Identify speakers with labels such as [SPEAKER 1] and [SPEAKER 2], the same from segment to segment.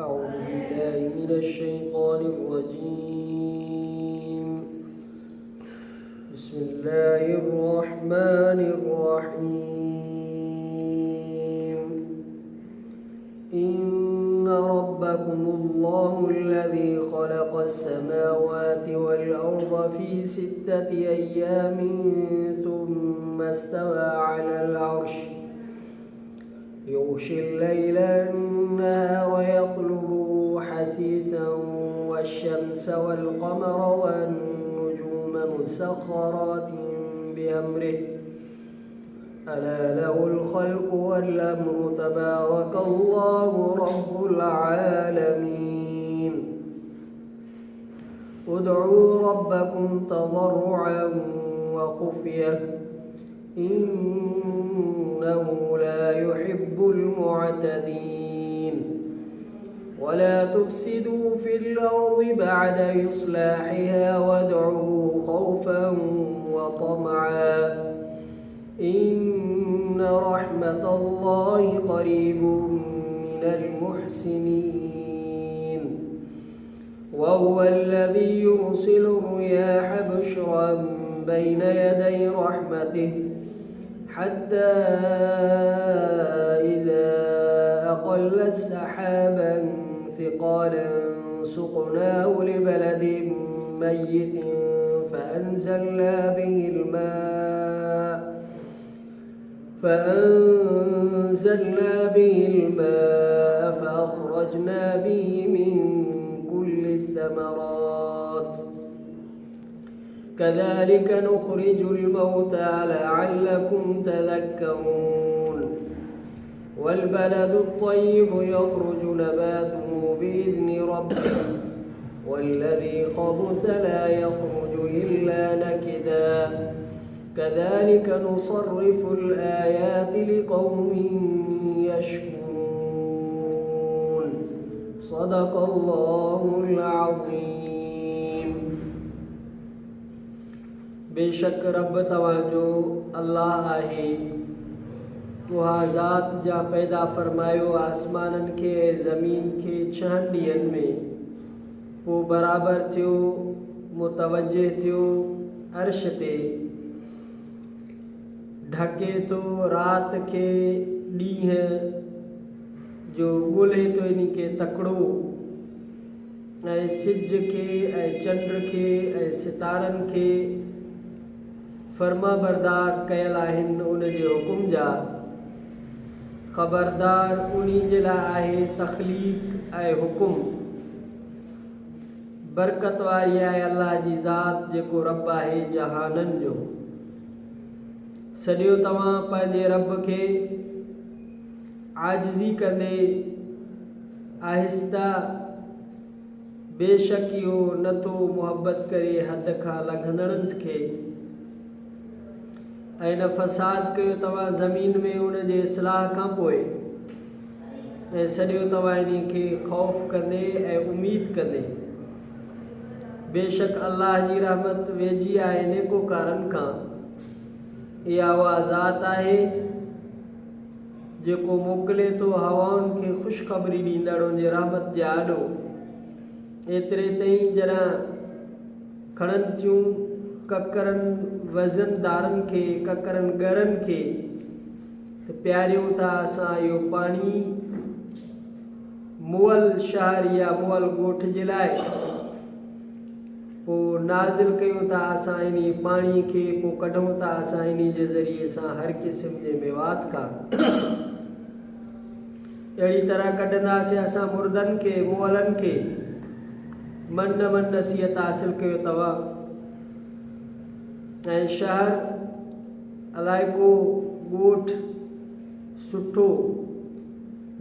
[SPEAKER 1] أعوذ بالله من الشيطان الرجيم. بسم الله الرحمن الرحيم. إن ربكم الله الذي خلق السماوات والأرض في 6 أيام ثم استوى على العرش يغشي الليل النهار يطلبه حثيثا والشمس والقمر والنجوم مسخرات بأمره ألا له الخلق والأمر تبارك الله رب العالمين. ادعوا ربكم تضرعا وخفية إنه لا يحب المعتدين. ولا تفسدوا في الأرض بعد إصلاحها وادعوه خوفا وطمعا إن رحمة الله قريب من المحسنين. وهو الذي يرسل الرياح بشرا بين يدي رحمته حتى إذا أقلت سحابا ثقالا سقناه لبلد ميت فأنزلنا به الماء فأخرجنا به من كل الثمرات كذلك نخرج الموتى لعلكم تذكرون. والبلد الطيب يخرج نباته بإذن ربه والذي خبث لا يخرج إلا نكدا كذلك نصرف الآيات لقوم يشكرون. صدق الله العظيم. बेशक रब तव्हांजो अल्लाह आहे, उहा ज़ात जा पैदा फरमायो आसमाननि खे ज़मीन खे 6 ॾींहंनि में, पोइ बराबरि थियो मुतवजे थियो अर्श ते, ढके थो राति खे ॾींहं जो ॻोल्हे थो इन खे तकिड़ो ऐं सिज खे ऐं चंड खे ऐं सितारनि खे फर्मा बरदार कयल आहिनि उन जे हुकुम जा। ख़बरदार उन्ही जे लाइ आहे तख़लीक़ ऐं हुकुम। बरकत वारी आहे अल्लाह जी ज़ात जेको रब आहे जहाननि जो। सॼो तव्हां पंहिंजे रब खे आजिज़ी कंदे आहिस्ता, बेशक इहो नथो मुहबत करे हद खां लंघंदड़नि खे, ऐं न फ़साद कयो तव्हां ज़मीन में उन जे इस्लाह खां पोइ, ऐं सॼो तव्हां इन खे ख़ौफ़ कंदे ऐं उमीद कंदे। बेशक अल्लाह जी रहमत वेझी आहे नेकोकारनि खां। इहा उहा ज़ात आहे जेको मोकिले थो हवाउनि खे ख़ुशख़बरी ॾींदड़ उन जे रहमत जे आॾो। एतिरे ताईं जॾहिं खणनि थियूं ककरनि वज़नदारनि खे, ककरनि गरनि खे, त प्यारियूं था असां इहो पाणी मुअल शहर या मुअल ॻोठ जे लाइ, पोइ नाज़िल कयूं था असां इन पाणी खे, पोइ कढूं था असां इन जे ज़रिए सां हर क़िस्म जे मेवात खां। अहिड़ी तरह कढंदासीं असां मुर्दनि खे, मुअलनि खे। मन नसीहत हासिल कयो तव्हां। ऐं शहर अलाए को ॻोठ सुठो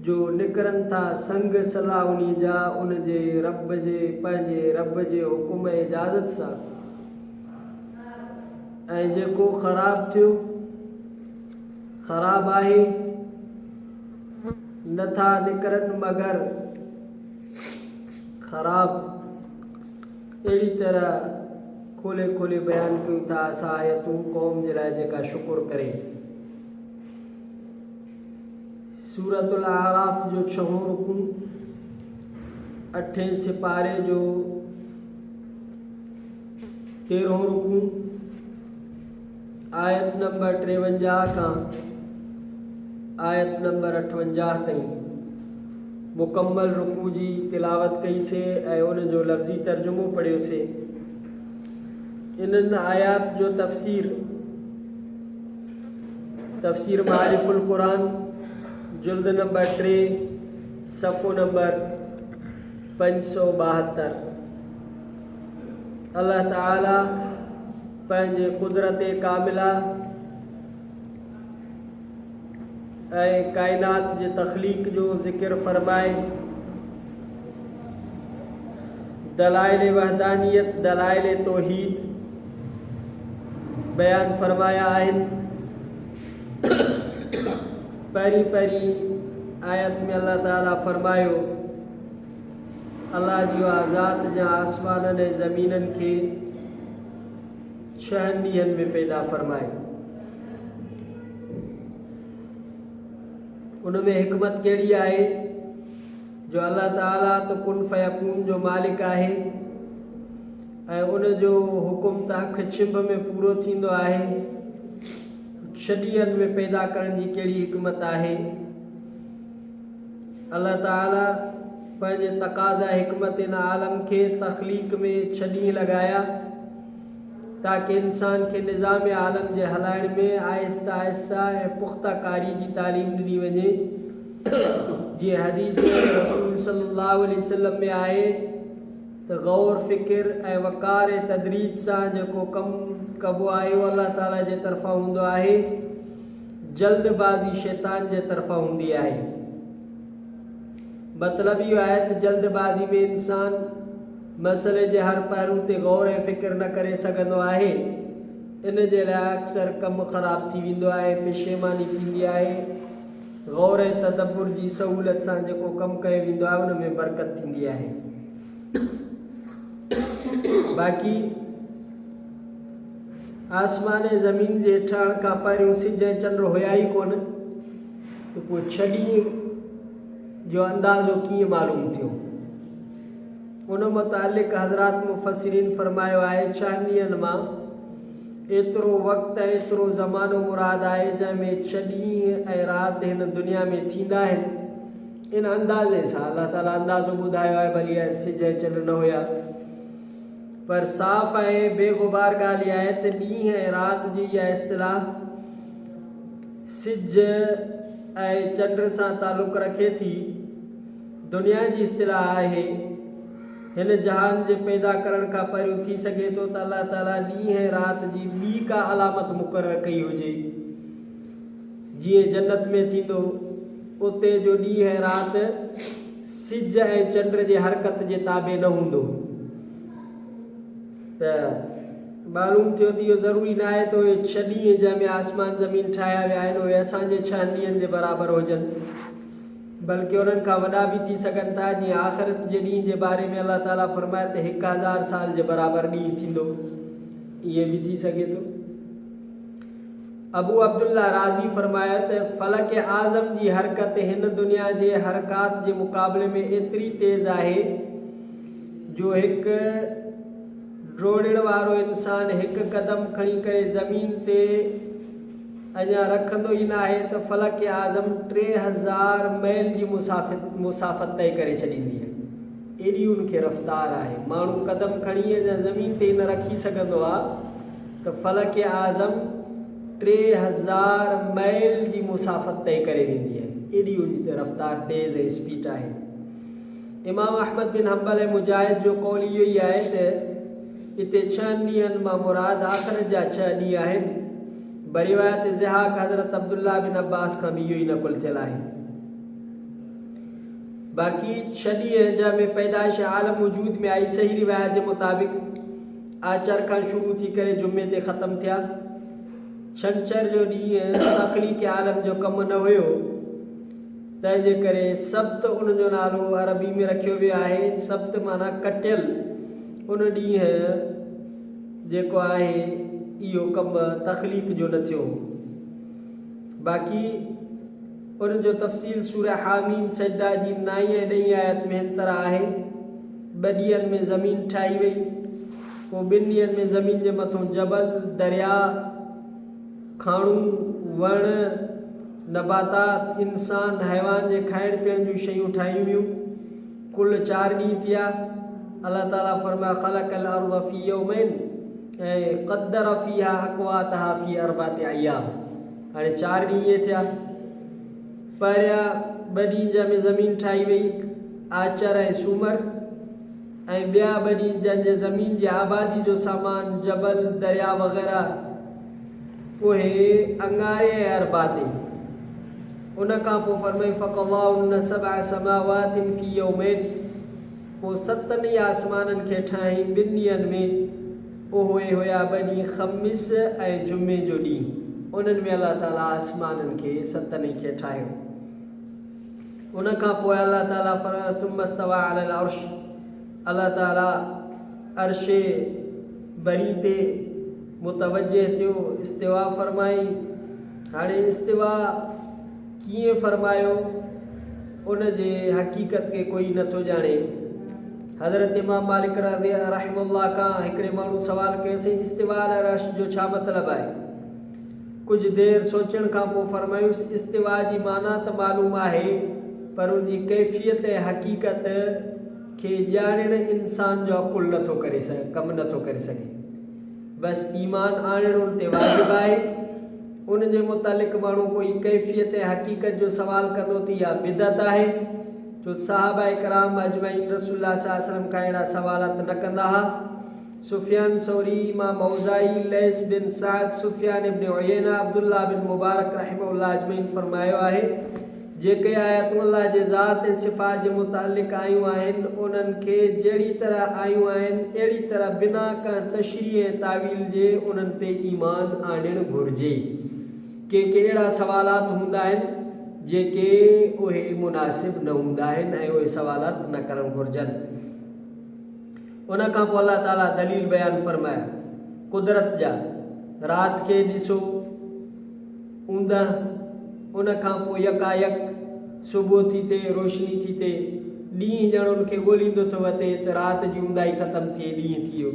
[SPEAKER 1] जो निकिरनि था संग सलाह उन जा, उन जे रब जे, पंहिंजे रब जे हुकुम ऐं इजाज़त सां। ऐं जेको ख़राब थियो ख़राब आहे, नथा निकिरनि मगर ख़राब। अहिड़ी तरह खोले खोले बयान कयूं था असां आयतूं क़ौम जे लाइ जेका शुक्र करे। सूरतुल आराफ जो 6हों रुकू 8 सिपारे जो 13 रुकू आयत नंबर 53 का आयत नंबर 58 ताईं मुकम्मल रुकू जी तिलावत कई से ऐं उन जो लफ्ज़ी तर्जुमो पढ़ियो से। इन्हनि आयात जो तफ़सीर मारिफुल कुरान जुल्द नंबर 3 सफ़ो नंबर 572। अल्लाह ताला पंहिंजे कुदरत कामिला ऐं कायनात जे तख़लीक़ जो ज़िक्र फरमाए दलाइल वहदानियत दलाइल तौहीद बयान फरमाया आहिनि। पहिरीं आयत में अल्लाह ताला फरमायो अल्लाह जी ज़ात जा आसमाननि ऐं ज़मीननि खे 6 ॾींहंनि में पैदा फरमाए। उनमें हिकमत कहिड़ी आहे जो अल्लाह ताला तो कुन फयकून जो मालिक आहे ऐं उन जो हुकुम तहक छिंभ में पूरो थींदो आहे। 6 ॾींहंनि में पैदा करण जी कहिड़ी हिकमत आहे। अल्लाह ताला पंहिंजे तक़ाज़ा हिकमत इन आलम खे तख़लीक़ में 6 ॾींहं लगाया ताकि इंसान के निज़ाम आलम जे हलाइण में आहिस्ता आहिस्ता ऐं पुख्ता कारी जी तालीम ॾिनी वञे। जीअं हदीस रसूल सल्लल्लाहु अलैहि वसल्लम में आहे त गौर फ़िक्र ऐं वक़ार ऐं तदरीज सां जेको कमु कबो आहे उहो अल्लाह ताला जे तरफ़ां हूंदो आहे। जल्दबाज़ी शैतान जे तरफ़ां हूंदी आहे। मतिलबु इहो आहे त जल्दबाज़ी में इंसान मसइले जे हर पहलू ते गौर ऐं फ़िक्र न करे सघंदो आहे। इन जे लाइ अक्सर कमु ख़राबु थी वेंदो आहे, पेशेमानी थींदी आहे। गौर ऐं तदब्बुर जी सहूलियत सां जेको कमु कयो वेंदो आहे उन में बरकत थींदी आहे। बाक़ी आसमान ऐं ज़मीन जे ठहण खां पहिरियों सिज ऐं चंड हुया ई कोन, त पोइ 6 ॾींहं जो अंदाज़ो कीअं मालूम थियो। उन मुतालिक़ हज़रात मुफ़स्सिरीन फरमायो आहे 6 ॾींहंनि मां एतिरो वक़्तु ऐं एतिरो ज़मानो मुराद आहे जंहिंमें 6 ॾींहं ऐं राति हिन दुनिया में थींदा आहिनि। इन अंदाज़े सां अल्लाह ताला अंदाज़ो ॿुधायो आहे। भली सिज ऐं चंड न हुया, पर साफ़ ऐं बेगुबार ॻाल्हि इहा आहे त ॾींहं ऐं राति जी इहा इस्तिलाह सिज ऐं चंड सां तालुक़ रखे थी। दुनिया जी इस्तिलाह आहे हिन जहान जे पैदा करण खां पहिरियों थी सघे थो त अल्लाह ताला ॾींहं ऐं राति जी ॿी का अलामत मुक़ररु कई हुजे। जीअं जन्नत में थींदो उते जो ॾींहं ऐं राति सिज ऐं चंड जे हरकत जे ताबे न हूंदो। त मालूम थियो त इहो ज़रूरी न आहे त उहे 6 ॾींहं जंहिंमें आसमान ज़मीन ठाहिया विया आहिनि उहे असांजे 6 ॾींहंनि जे बराबरि हुजनि, बल्कि उन्हनि खां वॾा बि थी सघनि था। जीअं आख़िरत जे ॾींहं जे बारे में अल्लाह ताला फरमाए त 1000 साल जे बराबरि ॾींहुं थींदो, इहे बि थी सघे थो। अबू अब्दुल्ला राज़ी फरमाया त फ़लक आज़म जी हरकत हिन दुनिया जे हरकात जे मुक़ाबले में एतिरी तेज़ आहे जो हिकु डोड़ण वारो इंसान हिकु क़दम खणी करे ज़मीन ते अञा रखंदो ई न आहे त फ़लक आज़म 3000 मैल जी मुसाफ़त तय करे छॾींदी आहे। एॾी उनखे रफ़्तार आहे। माण्हू क़दम खणी अञा ज़मीन ते न रखी सघंदो आहे त फ़लक आज़म 3000 मैल जी मुसाफ़त तय करे वेंदी आहे। एॾी उनजी त रफ़्तार तेज़ ऐं स्पीड आहे। इमाम अहमद बिन हंबल ऐं मुजाहिद जो कौल इहो ई आहे त हिते 6 ॾींहंनि मां मुराद आख़िरत जा 6 ॾींहं आहिनि। बरिवायत ज़िहाक हज़रत अब्दुल्ला बिन अब्बास खां बि इहो ई नक़ुल थियल आहे। बाक़ी 6 ॾींहं जंहिंमें पैदाइश आलम वजूद में आई सही रिवायत जे मुताबिक़ आचर खां शुरू थी करे जुमे ते ख़त्म थिया। छंछर जो ॾींहुं तख़लीक़ आलम जो कमु न हुयो, तंहिंजे करे सब्त उन जो नालो अरबी में रखियो वियो आहे। सब्त माना कटियल। उन ॾींहुं जेको आहे इहो कमु तख़लीक़ जो न थियो। बाक़ी उन जो तफ़सील सूरह हामीम सजदा जी 9 ऐं 10 आयत में हिन तरह आहे 2 ॾींहंनि में ज़मीन ठाही वई, पोइ 2 ॾींहंनि में ज़मीन जे मथां जबल, दरिया, खाणूं, वण, नबातात, इंसान, हैवान जे खाइण पीअण जूं शयूं ठाहियूं वियूं। कुल 4 ॾींहं थिया। अल्लाह ताला फरमाया ख़लक़ल अर्ज़ फ़ी यौमैन ऐं क़द्दर फ़ीहा अक़वातहा फ़ी 4 अय्याम। हाणे 4 ॾींहं इहे थिया। पहिरियां 2 ॾींहं जंहिंमें ज़मीन ठाही वई, आचर ऐं सूमर, ऐं ॿिया 2 ॾींहं जंहिंजे ज़मीन जी आबादी जो सामान, जबल, दरिया वग़ैरह, उहे अंगारे ऐं अरबा ते। उन खां पोइ फरमाई फ़क़ज़ाहुन्न 7 समावातिन फ़ी यौमैन, पोइ 7 आसमाननि खे ठाही 2 ॾींहंनि में। उहे हुया 2 ॾींहं ख़मीस ऐं जुमे जो ॾींहुं। उन्हनि में अल्लाह ताला आसमाननि खे 7 खे ठाहियो। उन खां पोइ अल्लाह ताला फरमायो सुम्मा इस्तवा अलल अर्श, अल्लाह ताला अर्श बरी ते मुतवज्जे थियो, इस्तिवा फरमाई। हाणे इस्तिवा कीअं फरमायो उन जे हक़ीक़त खे कोई नथो ॼाणे। हज़रत इमाम मालिक रहमतुल्लाह खां हिकिड़े माण्हू सवाल कयोसीं इस्तिवा अलल अर्श जो छा मतिलबु आहे। कुझु देरि सोचण खां पोइ फरमायुसि इस्तिवा जी माना त मालूम आहे, पर उन जी कैफ़ियत ऐं हक़ीक़त खे ॼाणण इंसान जो अकुल नथो करे सघे, कमु नथो करे सघे। बसि ईमान आणणु उन ते वाजिबु आहे। उन जे मुतालिक़ माण्हू कोई कैफ़ियत ऐं हक़ीक़त जो सवाल कंदो त इहा बिदअत आहे, छो सहाबा इकराम अजमईन रसूलुल्लाह सल्लल्लाहु अलैहि वसल्लम खां अहिड़ा सवालात न कंदा हुआ। सुफ़ियान सौरी, इमाम औज़ाई, लैस बिन साद, सुफ़ियान इब्न उयैना, अब्दुल्लाह बिन मुबारक रहमहुल्लाह अजमईन फरमायो आहे जेके आयतूं अल्लाह जे ज़ात ऐं सिफ़ात जे मुतालिक़ आयूं आहिनि, उन्हनि खे जहिड़ी तरह आयूं आहिनि अहिड़ी तरह बिना का तशरीह ऐं तावील जे उन्हनि ते ईमान आणणु घुरिजे। के अहिड़ा सवालात हूंदा आहिनि जेके उहे मुनासिब न हूंदा आहिनि ऐं उहे सवालात न करणु घुरिजनि। उन खां पोइ अल्लाह ताला दलील बयानु फरमाया कुदरत जा। राति खे ॾिसो ऊंदह, उन खां पोइ यकायक सुबुह थी थिए, रोशनी थी थिए, ॾींहुं ॼण उनखे ॻोल्हींदो थो वञे त राति जी ऊंदाही ख़तमु थिए, ॾींहुं थी वियो।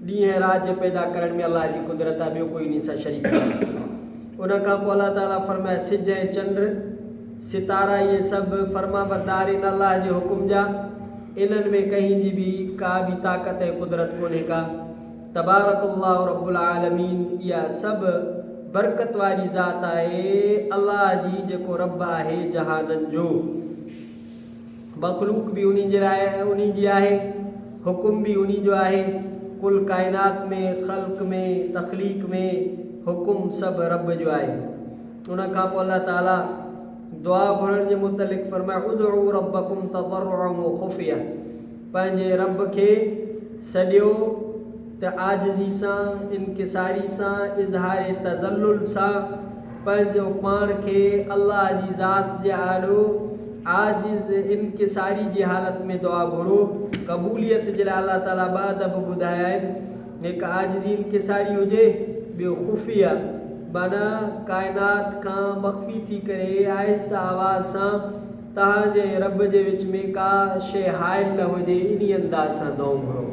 [SPEAKER 1] ॾींहुं ऐं राति जे पैदा करण में अलाह जी कुदरत आहे, ॿियो कोई इन सां शरीक आहे। उन खां पोइ अल्लाह ताला फरमाए सिज ऐं चंड, सितारा, इहे सभु फर्मा बरदार आहिनि अल्लाह जे हुकुम जा। इन्हनि में कंहिं जी बि का बि ताक़त ऐं कुदरत कोन्हे का। तबारकल्लाहु रब्बुल आलमीन, इहा सभु बरकत वारी ज़ात आहे अल्लाह जी, जेको रब आहे जहाननि जो। मखलूक बि उन्ही जे लाइ उन्ही जी आहे, हुकुम बि उन्ही जो आहे। कुल काइनात में, ख़ल्क़ में, तख़लीक़ में हुकुम सभु रब जो आहे। उन खां पोइ अल्लाह ताला दुआ घुरण जे मुतलिक़ फरमाए उदउ रब्बकुम तज़र्रुअन व ख़ुफ़िया, पंहिंजे रब खे सॼियो त आजिज़ी सां, इनकिसारी सां, इज़हार तज़ल्लुल सां, पंहिंजो पाण खे अल्लाह जी ज़ात जे आॾो आजिज़ इनकिसारी जी हालत में दुआ घुरो। क़बूलियत जे लाइ अल्लाह ताला ॿ अदब ॿुधाया आहिनि, हिकु आजिज़ी इनकिसारी हुजे, ॿियो ख़ुफ़िया, माना काइनात खां मख़फ़ी थी करे आहिस्ता आवाज़ सां तव्हांजे रब जे विच में का शइ हाइल न हुजे, इन अंदाज़ सां दुआ घुरो।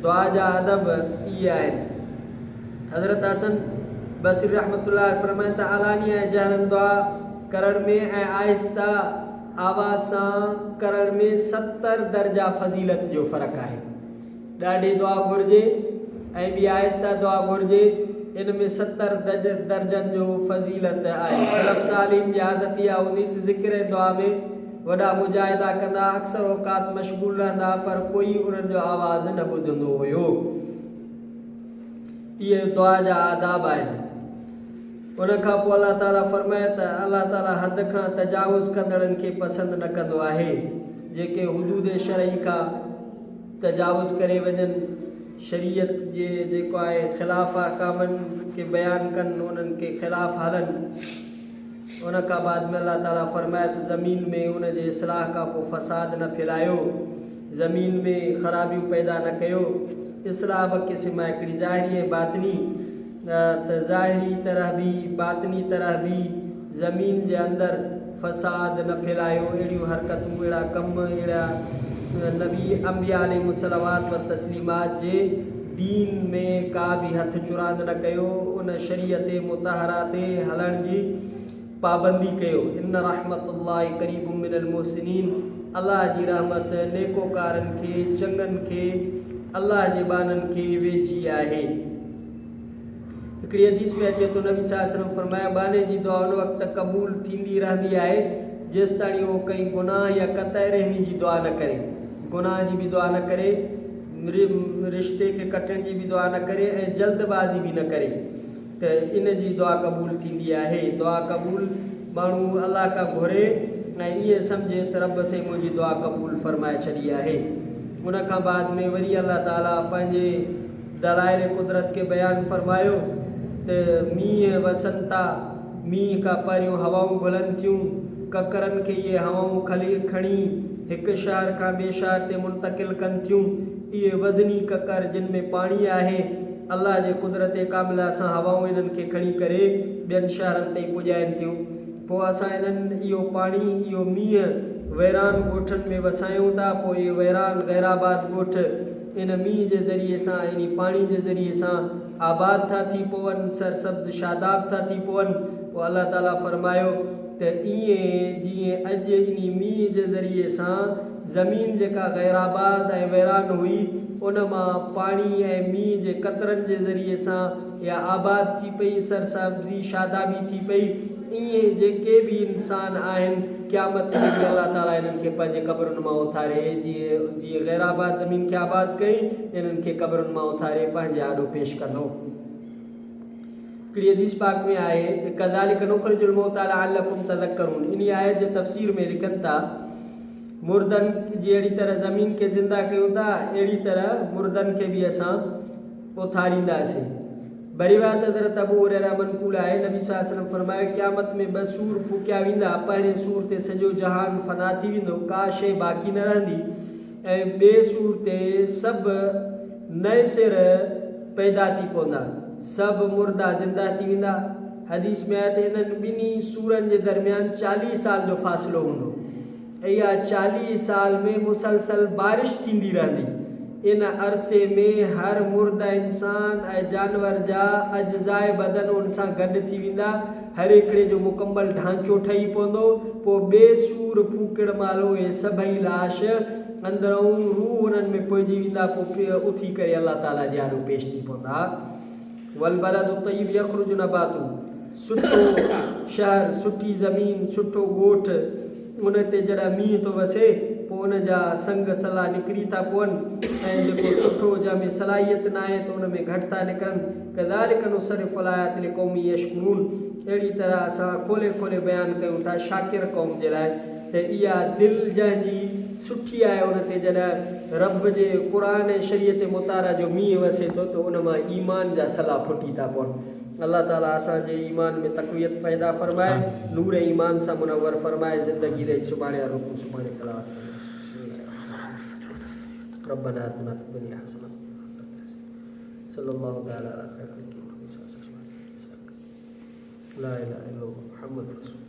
[SPEAKER 1] दुआ जा अदब इहे आहिनि। हज़रत हसन बसरी रहमतुल्लाह फरमाइनि त अलानिया ऐं जहरन दुआ करण में ऐं आहिस्ता आवाज़ सां करण में 70 दर्जा फज़ीलत जो फ़र्क़ु आहे। ॾाढी दुआ घुरिजे ऐं ॿी आहिस्ता दुआ घुरिजे, इन में 70 दर्जनि जो फज़ीलत आहे। सलफ़ सालिन जी आदत इहा हूंदी त ज़िक्र दुआ में वॾा मुजाहिदा कंदा, अक्सर औक़ात मशगूल रहंदा, पर कोई उन्हनि जो आवाज़ न ॿुधंदो हुयो। इहे दुआ जा आदाब आहिनि। उन खां पोइ अल्लाह ताला फरमाए त अल्लाह ताला हद खां तजावुज़ कंदड़नि खे पसंदि न कंदो आहे, जेके हुदूद शरई खां तजावुज़ करे वञनि, शरीयत जे जेको आहे ख़िलाफ़ अहकामनि खे बयानु कनि, उन्हनि के ख़िलाफ़ हलनि। उन खां बाद में अल्लाह ताला फरमाए त ज़मीन में उन जे इस्लाह खां पोइ फ़साद न फैलायो, ज़मीन में ख़राबियूं पैदा न कयो। इस्लाह ब क़िस्म आहे, हिकिड़ी ज़ाहिरी ऐं बातिनी। त ज़ाहिरी तरह बि बातिनी तरह बि ज़मीन जे अंदरि फ़साद न फैलायो, अहिड़ियूं हरकतूं, अहिड़ा कम, अहिड़ा नबी अंबिया अलैहिमुस्सलावात व तस्लीमात जे दीन में का भी हथ चुरांद न कयो, उन शरीयत मुतहरा ते हलण जी पाबंदी कयो। इन रहमतुल्लाहि करीबुम मिनल मुहसिनीन, अल्लाह जी रहमत नेकोकारनि खे, चङनि खे, अल्लाह जे बाननि खे वेझी आहे। हिकिड़ी हदीस में अचे तो नबी सल्लल्लाहु अलैहि वसल्लम फरमाया, बाने जी दुआ उन वक़्तु क़बूल थींदी रहंदी आहे जेसि ताईं उहो कई गुनाह या क़तई रहमी जी दुआ न करे, गुनाह जी भी दुआ न करे, रिश्ते के कटण जी भी दुआ न करे ऐं जल्दबाज़ी भी न करे, तो इन जी दुआ क़बूल थींदी आहे। दुआ क़बूल माण्हू अल्लाह का घुरे ऐं ईअं सम्झे त रब से मुंहिंजी दुआ क़बूल फरमाए छॾी आहे। उन खां बाद में वरी अल्लाह ताला पंहिंजे दलाइल कुदरत के बयान फरमायो त मींहं वसनि था, मींहं खां पहिरियों हवाऊं घुलनि थियूं, ककरनि खे इहे हवाऊं खणी हिकु शहर खां ॿिए शहर ते मुंतकिल कनि थियूं। इहे वज़नी ककर जिन में पाणी आहे, अल्लाह जे कुदरत कामिला सां हवाऊं इन्हनि खे खणी करे ॿियनि शहरनि ताईं पुॼाइनि थियूं। पोइ असां इन्हनि इहो पाणी, इहो मींहं वैरान ॻोठनि में वसायूं था, पोइ इहे वैरान गैराबाद ॻोठ इन मींहं जे ज़रिए सां, इन पाणी जे ज़रिए सां आबाद था थी पवनि, सरसब्ज़ शादाब था थी पवनि। पोइ अल्लाह ताला फरमायो त ईअं जीअं अॼु इन मींहं जे ज़रिए सां ज़मीन जेका गैराबाद ऐं वैरान हुई, उन मां पाणी ऐं मींहं जे क़तरनि जे ज़रिए सां या आबाद थी पई, सरसब्ज़ी शादाबी थी पई, ईअं जेके भी इंसान आहिनि क़यामत में भी अल्लाह ताला इन्हनि खे पंहिंजे क़बरुनि मां उथारे, जीअं गैराबाद ज़मीन खे आबाद कई, इन्हनि खे क़बरुनि मां उथारे पंहिंजे आॾो पेश कंदो। हिकिड़ी हदीस पाक में आहे, कज़ालिक नुख़रिजुल मौता लअल्लकुम तज़क्करून। इन आयत जे तफ़सीर में लिखनि था, मुर्दनि जी अहिड़ी तरह ज़मीन खे ज़िंदा कयूं था, अहिड़ी तरह मुर्दनि खे भी असां उथारींदासीं। बरिवात हज़रत अबू हुरैरा मनक़ूल आहे, नबी सल्लल्लाहु अलैहि वसल्लम फरमायो, क़यामत में 2 सूर फूकिया वेंदा, पहिरें सूर ते सॼो जहान फना थी वेंदो, का शइ बाक़ी न रहंदी, ऐं ॿिए सूर ते सभु नए सिर पैदा थी पवंदा, सभु मुर्दा ज़िंदा थी वेंदा। हदीस में आहे त इन्हनि ॿिन्ही सूरनि जे दरमियान 40 साल जो फ़ासिलो हूंदो। इहा 40 साल में मुसलसल बारिश थींदी रहंदी। इन अरसे में हर मुर्दा इंसान ऐं जानवर जा अज्ज़ाए बदन उन सां गॾु थी वेंदा, हर हिकिड़े जो मुकम्मल ढांचो ठही पवंदो। पोइ ॿिए सूर फूकण महिल इहे सभई लाश अंदरूं रूह उन्हनि में पइजी वेंदा, पोइ उथी करे अल्लाह ताला जे आॾो पेश थी पवंदा। वल बलदु तय्यिब यख़रुजु नबातु, सुठो शहर, सुठी ज़मीन, सुठो ॻोठ, उन ते जॾहिं मींहं थो वसे पोइ उन जा संग सला निकिरी था पवनि, ऐं जेको सुठो जंहिंमें सलाहियत न आहे त उन में घटि था निकिरनि। कज़ालिक नुसरिफ़ुल आयाति लिक़ौमी यशकुरून। अहिड़ी तरह असां खोले खोले बयानु कयूं था शाकिर क़ौम जे लाइ, त इहा दिलि जंहिंजी सुठी आहे, उन ते जॾहिं रब जे क़ुरान ऐं शरीयत मुतारा जो मींहं वसे थो त उन मां ईमान जा सला फुटी था पवनि। अल्लाह ताला असांजे ईमान में तक़वियत पैदा फरमाए, नूर ईमान सां मुनव्वर फरमाए, ज़िंदगी ॾे सुभाणे रुकू सुभाणे कलावत। रब्बना आतिना फ़िद दुनिया हसनह सल्लल्लाहु तआला अलैहि व सल्लम ला इलाहा इल्लल्लाह मुहम्मद रसूलुल्लाह।